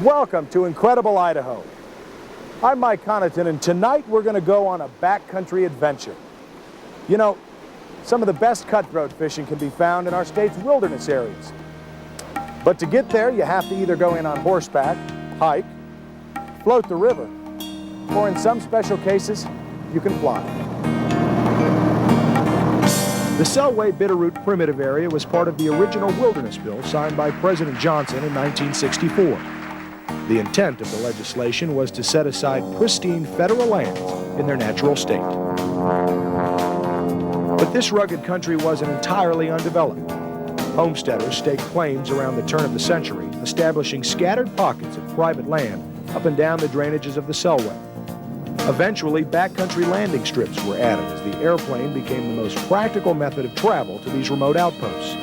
Welcome to Incredible Idaho. I'm Mike Connaughton, and tonight we're going to go on a backcountry adventure. You know, some of the best cutthroat fishing can be found in our state's wilderness areas. But to get there, you have to either go in on horseback, hike, float the river, or in some special cases, you can fly. The Selway Bitterroot Primitive Area was part of the original wilderness bill signed by President Johnson in 1964. The intent of the legislation was to set aside pristine federal lands in their natural state. But this rugged country wasn't entirely undeveloped. Homesteaders staked claims around the turn of the century, establishing scattered pockets of private land up and down the drainages of the Selway. Eventually, backcountry landing strips were added as the airplane became the most practical method of travel to these remote outposts.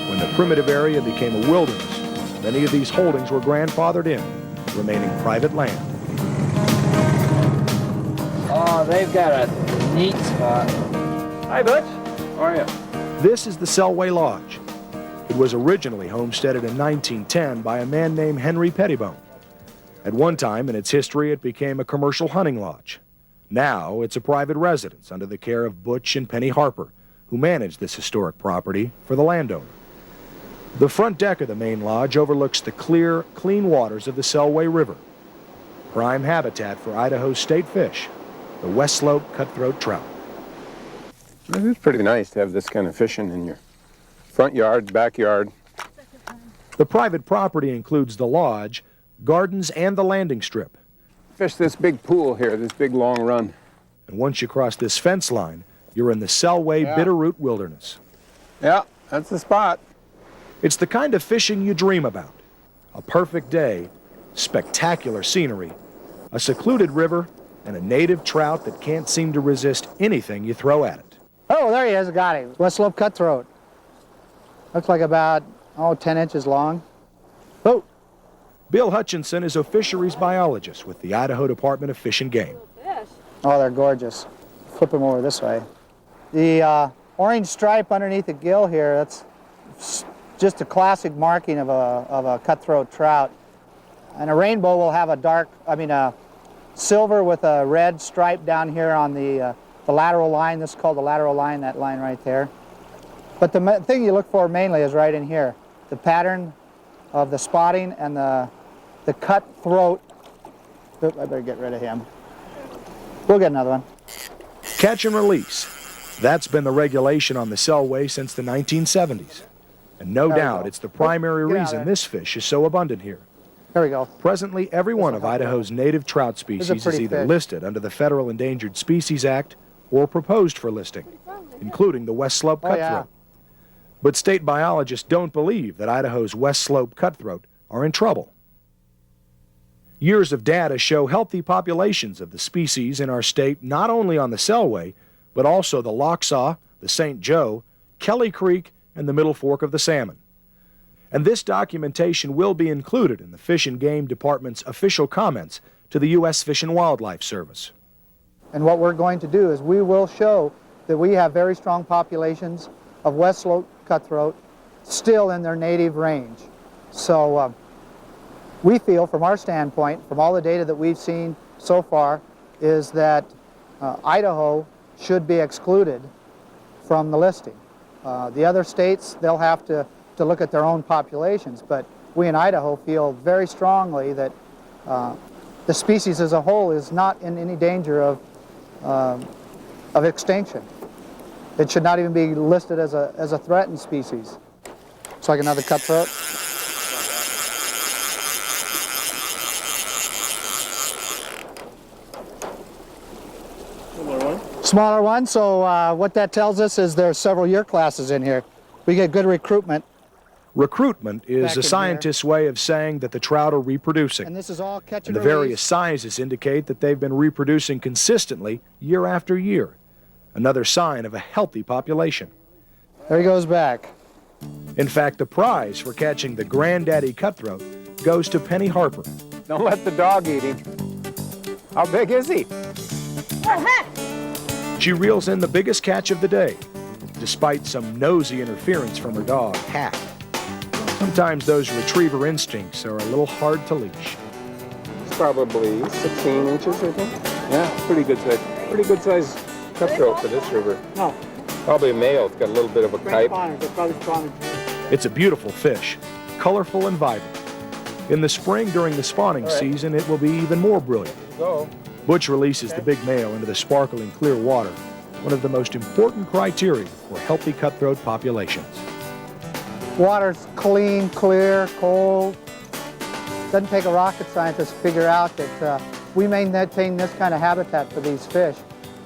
When the primitive area became a wilderness, many of these holdings were grandfathered in, remaining private land. Oh, they've got a neat spot. Hi, Butch. How are you? This is the Selway Lodge. It was originally homesteaded in 1910 by a man named Henry Pettibone. At one time in its history, it became a commercial hunting lodge. Now, it's a private residence under the care of Butch and Penny Harper, who manage this historic property for the landowner. The front deck of the main lodge overlooks the clear, clean waters of the Selway River, prime habitat for Idaho's state fish, the West Slope cutthroat trout. It's pretty nice to have this kind of fishing in your front yard, backyard. The private property includes the lodge, gardens, and the landing strip. Fish this big pool here, this big long run. And once you cross this fence line, you're in the Selway Bitterroot Wilderness. Yeah, that's the spot. It's the kind of fishing you dream about. A perfect day, spectacular scenery, a secluded river, and a native trout that can't seem to resist anything you throw at it. Oh, there he is. Got him. West Slope cutthroat. Looks like about, 10 inches long. Oh. Bill Hutchinson is a fisheries biologist with the Idaho Department of Fish and Game. Oh, they're gorgeous. Flip them over this way. The orange stripe underneath the gill here, that's just a classic marking of a cutthroat trout. And a rainbow will have a silver with a red stripe down here on the lateral line. This is called the lateral line, that line right there. But the thing you look for mainly is right in here. The pattern of the spotting and the cutthroat. Oop, I better get rid of him. We'll get another one. Catch and release. That's been the regulation on the Selway since the 1970s. And no doubt it's the primary reason this fish is so abundant here. There we go. Presently, every one of Idaho's native trout species is either listed under the Federal Endangered Species Act or proposed for listing, including the West Slope cutthroat. Yeah. But state biologists don't believe that Idaho's West Slope cutthroat are in trouble. Years of data show healthy populations of the species in our state not only on the Selway, but also the Locksaw, the St. Joe, Kelly Creek, and the Middle Fork of the Salmon. And this documentation will be included in the Fish and Game Department's official comments to the U.S. Fish and Wildlife Service. And what we're going to do is we will show that we have very strong populations of West Slope cutthroat still in their native range. So we feel from our standpoint, from all the data that we've seen so far, is that Idaho should be excluded from the listing. The other states, they'll have to look at their own populations, but we in Idaho feel very strongly that the species as a whole is not in any danger of extinction. It should not even be listed as a threatened species. It's like another cutthroat. Smaller one, so what that tells us is there are several year classes in here. We get good recruitment. Recruitment is a scientist's way of saying that the trout are reproducing. And this is all catch and and the release. various sizes indicate that they've been reproducing consistently year after year. Another sign of a healthy population. There he goes back. In fact, the prize for catching the granddaddy cutthroat goes to Penny Harper. Don't let the dog eat him. How big is he? She reels in the biggest catch of the day, despite some nosy interference from her dog, Hat. Sometimes those retriever instincts are a little hard to leash. It's probably 16 inches, I think. Yeah, pretty good size cutthroat for this river. No. Probably a male. It's got a little bit of a kite. It's a beautiful fish, colorful and vibrant. In the spring during the spawning season, it will be even more brilliant. Butch releases the big male into the sparkling clear water, one of the most important criteria for healthy cutthroat populations. Water's clean, clear, cold. Doesn't take a rocket scientist to figure out that we maintain this kind of habitat for these fish.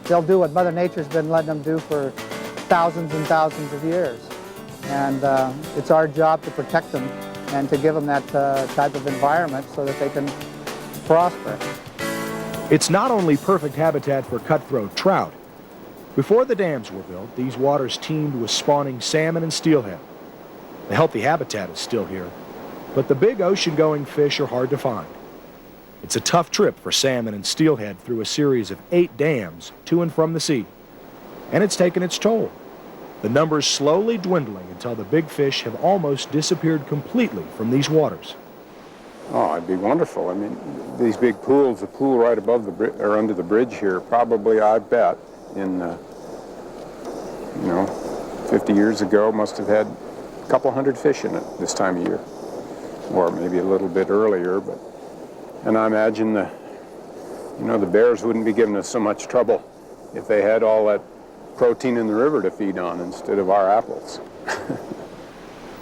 They'll do what Mother Nature's been letting them do for thousands and thousands of years. And it's our job to protect them and to give them that type of environment so that they can prosper. It's not only perfect habitat for cutthroat trout. Before the dams were built, these waters teemed with spawning salmon and steelhead. The healthy habitat is still here, but the big ocean-going fish are hard to find. It's a tough trip for salmon and steelhead through a series of 8 dams to and from the sea, and it's taken its toll. The numbers slowly dwindling until the big fish have almost disappeared completely from these waters. Oh, it'd be wonderful. I mean, these big pools, the pool right above the bridge or under the bridge here, probably, I bet, in 50 years ago, must have had a couple hundred fish in it this time of year, or maybe a little bit earlier. And I imagine the bears wouldn't be giving us so much trouble if they had all that protein in the river to feed on instead of our apples.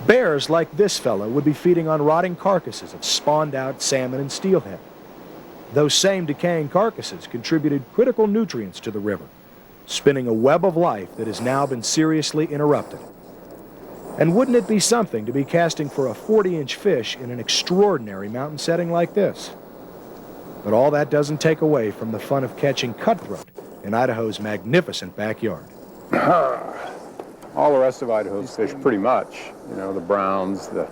Bears like this fellow would be feeding on rotting carcasses of spawned-out salmon and steelhead. Those same decaying carcasses contributed critical nutrients to the river, spinning a web of life that has now been seriously interrupted. And wouldn't it be something to be casting for a 40-inch fish in an extraordinary mountain setting like this? But all that doesn't take away from the fun of catching cutthroat in Idaho's magnificent backyard. All the rest of Idaho's fish, pretty much, the browns, the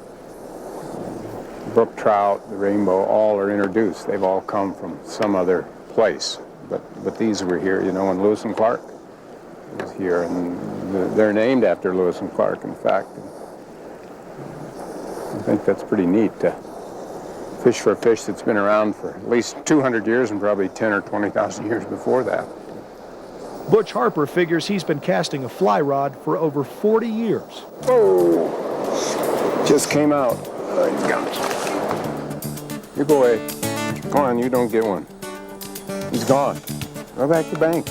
brook trout, the rainbow, all are introduced. They've all come from some other place. But these were here, when Lewis and Clark was here, and they're named after Lewis and Clark, in fact. I think that's pretty neat to fish for a fish that's been around for at least 200 years and probably 10 or 20,000 years before that. Butch Harper figures he's been casting a fly rod for over 40 years. Oh, just came out. Oh, he's got it. You go away. Come on, you don't get one. He's gone. Go back to the bank.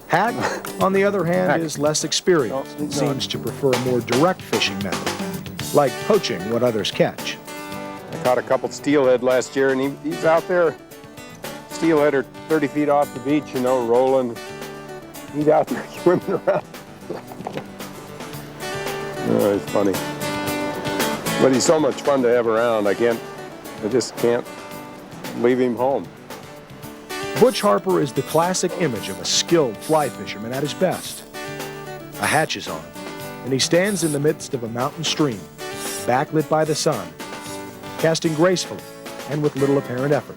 Hack, on the other hand, is less experienced and seems to prefer a more direct fishing method, like poaching what others catch. I caught a couple steelhead last year, and he's out there. Steelhead are 30 feet off the beach, rolling. He's out there swimming around. Oh, it's funny. But he's so much fun to have around. I just can't leave him home. Butch Harper is the classic image of a skilled fly fisherman at his best. A hatch is on, and he stands in the midst of a mountain stream, backlit by the sun, casting gracefully and with little apparent effort.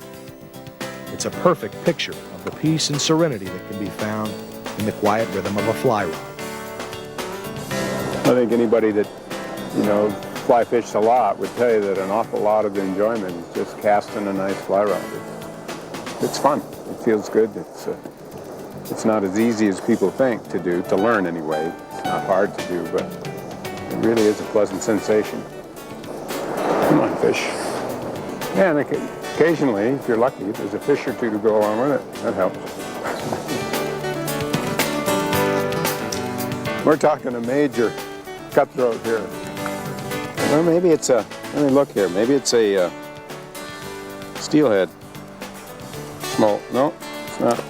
It's a perfect picture of the peace and serenity that can be found in the quiet rhythm of a fly rod. I think anybody that, fly fishes a lot would tell you that an awful lot of the enjoyment is just casting a nice fly rod. It's fun. It feels good. It's not as easy as people think to do, to learn anyway. It's not hard to do, but it really is a pleasant sensation. Come on, fish. Yeah, and occasionally, if you're lucky, there's a fish or two to go along with it. That helps. We're talking a major cutthroat here. Well, maybe it's let me look here. Maybe it's a steelhead. Small. No, it's not.